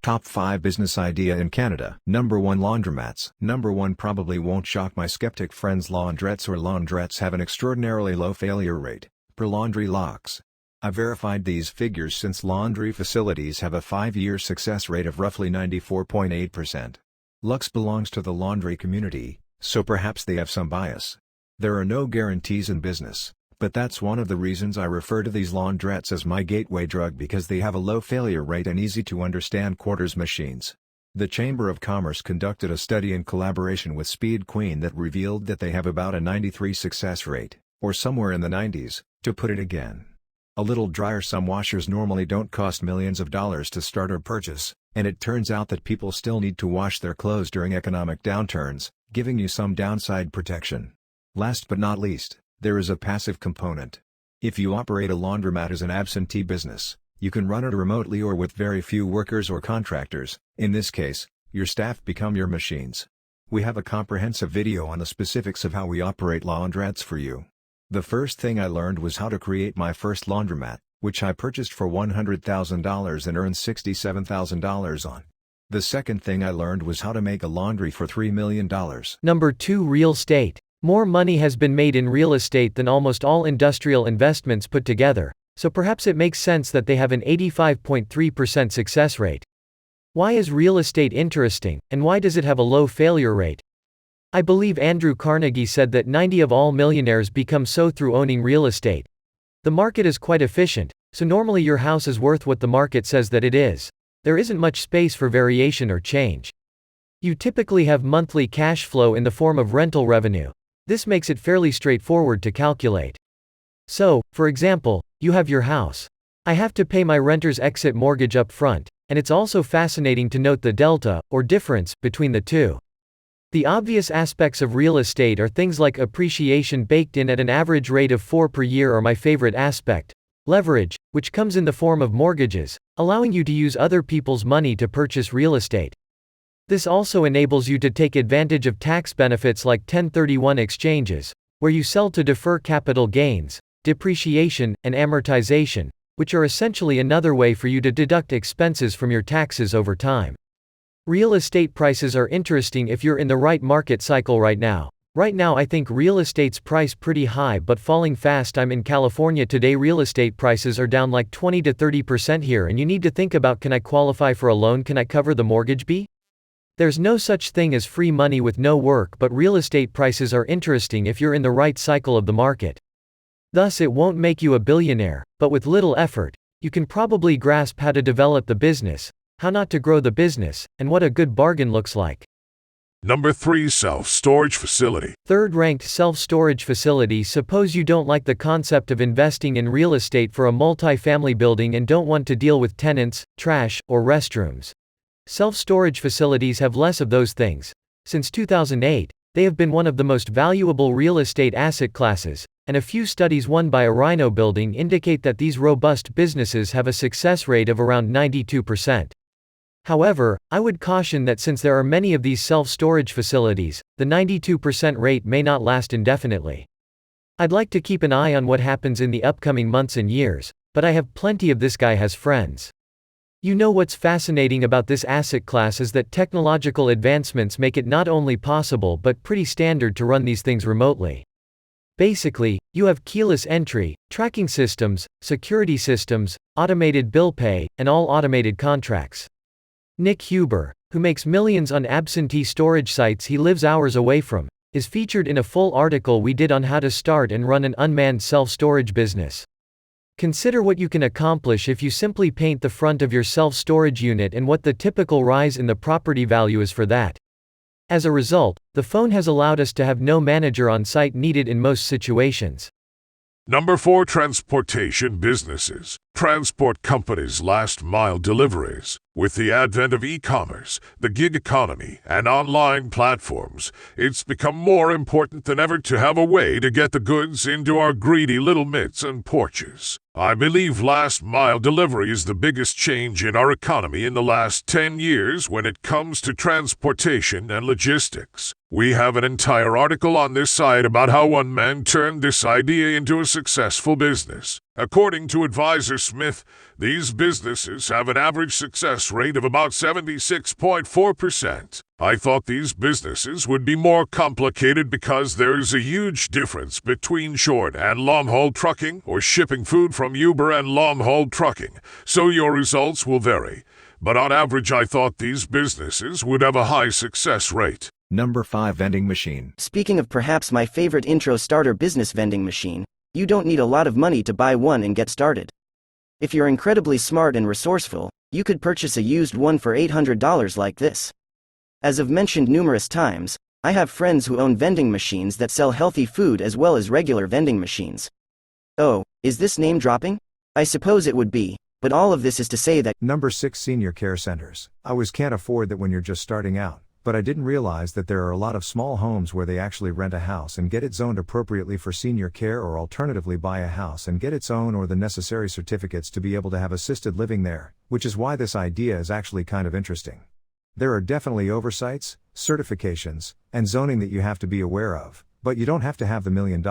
Top 5 business idea in Canada. Number 1, laundromats. Number 1 probably won't shock my skeptic friends. Laundrettes have an extraordinarily low failure rate per laundry locks. I verified these figures since laundry facilities have a 5-year success rate of roughly 94.8%. Lux belongs to the laundry community, so perhaps they have some bias. There are no guarantees in business, but that's one of the reasons I refer to these laundrettes as my gateway drug, because they have a low failure rate and easy to understand quarters machines. The Chamber of Commerce conducted a study in collaboration with Speed Queen that revealed that they have about a 93% success rate, or somewhere in the 90s, to put it again. A little dryer. Some washers normally don't cost millions of dollars to start or purchase, and it turns out that people still need to wash their clothes during economic downturns, giving you some downside protection. Last but not least, there is a passive component. If you operate a laundromat as an absentee business, you can run it remotely or with very few workers or contractors. In this case, your staff become your machines. We have a comprehensive video on the specifics of how we operate laundrettes for you. The first thing I learned was how to create my first laundromat, which I purchased for $100,000 and earned $67,000 on. The second thing I learned was how to make a laundry for $3 million. Number 2, real estate. More money has been made in real estate than almost all industrial investments put together, so perhaps it makes sense that they have an 85.3% success rate. Why is real estate interesting, and why does it have a low failure rate? I believe Andrew Carnegie said that 90% of all millionaires become so through owning real estate. The market is quite efficient, so normally your house is worth what the market says that it is. There isn't much space for variation or change. You typically have monthly cash flow in the form of rental revenue. This makes it fairly straightforward to calculate. So, for example, you have your house. I have to pay my renter's exit mortgage up front, and it's also fascinating to note the delta, or difference, between the two. The obvious aspects of real estate are things like appreciation baked in at an average rate of 4 per year, or my favorite aspect, leverage, which comes in the form of mortgages, allowing you to use other people's money to purchase real estate. This also enables you to take advantage of tax benefits like 1031 exchanges, where you sell to defer capital gains, depreciation, and amortization, which are essentially another way for you to deduct expenses from your taxes over time. Real estate prices are interesting if you're in the right market cycle right now. Right now I think real estate's price pretty high but falling fast. I'm in California today. Real estate prices are down like 20 to 30% here, and you need to think about, can I qualify for a loan? Can I cover the mortgage? There's no such thing as free money with no work, but real estate prices are interesting if you're in the right cycle of the market. Thus it won't make you a billionaire, but with little effort, you can probably grasp how to develop the business, how not to grow the business, and what a good bargain looks like. Number 3, self-storage facility. Third-ranked self-storage facility. Suppose you don't like the concept of investing in real estate for a multi-family building and don't want to deal with tenants, trash, or restrooms. Self-storage facilities have less of those things. Since 2008, they have been one of the most valuable real estate asset classes, and a few studies won by a Rhino Building indicate that these robust businesses have a success rate of around 92%. However, I would caution that since there are many of these self-storage facilities, the 92% rate may not last indefinitely. I'd like to keep an eye on what happens in the upcoming months and years, but I have plenty of this guy has friends. You know what's fascinating about this asset class is that technological advancements make it not only possible but pretty standard to run these things remotely. Basically, you have keyless entry, tracking systems, security systems, automated bill pay, and all automated contracts. Nick Huber, who makes millions on absentee storage sites he lives hours away from, is featured in a full article we did on how to start and run an unmanned self-storage business. Consider what you can accomplish if you simply paint the front of your self-storage unit and what the typical rise in the property value is for that. As a result, the phone has allowed us to have no manager on site needed in most situations. Number 4, transportation businesses. Transport companies' last-mile deliveries. With the advent of e-commerce, the gig economy, and online platforms, it's become more important than ever to have a way to get the goods into our greedy little mitts and porches. I believe last-mile delivery is the biggest change in our economy in the last 10 years when it comes to transportation and logistics. We have an entire article on this site about how one man turned this idea into a successful business. According to Advisor Smith, these businesses have an average success rate of about 76.4%. I thought these businesses would be more complicated because there's a huge difference between short and long-haul trucking or shipping food from Uber and long-haul trucking, so your results will vary. But on average, I thought these businesses would have a high success rate. Number 5 Vending Machine. Speaking of perhaps my favorite intro starter business, vending machine, you don't need a lot of money to buy one and get started. If you're incredibly smart and resourceful, you could purchase a used one for $800 like this. As I've mentioned numerous times, I have friends who own vending machines that sell healthy food as well as regular vending machines. Oh, is this name dropping? I suppose it would be, but all of this is to say that Number 6 Senior Care Centers. I always can't afford that when you're just starting out, but I didn't realize that there are a lot of small homes where they actually rent a house and get it zoned appropriately for senior care, or alternatively buy a house and get its own or the necessary certificates to be able to have assisted living there, which is why this idea is actually kind of interesting. There are definitely oversights, certifications, and zoning that you have to be aware of, but you don't have to have the $1 million